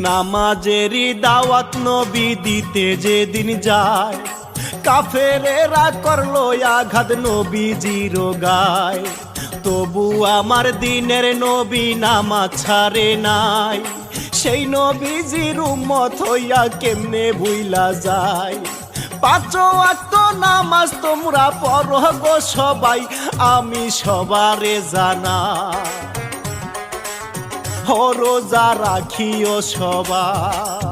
নামাজেরই দাওয়াত নবী দিতে যেদিন যায়, কাফেরেরা করলো আঘাত নবীজির গায়। তবু আমার দিনের নবী নামাজ ছাড়ে নাই, সেই নবীজির উম্মত হইয়া কেমনে ভুইলা যায়। পাঁচ ওয়াক্ত নামাজ তোমরা পড়ো গো সবাই, আমি সবারে জানা রোজা রাখিও সবাই।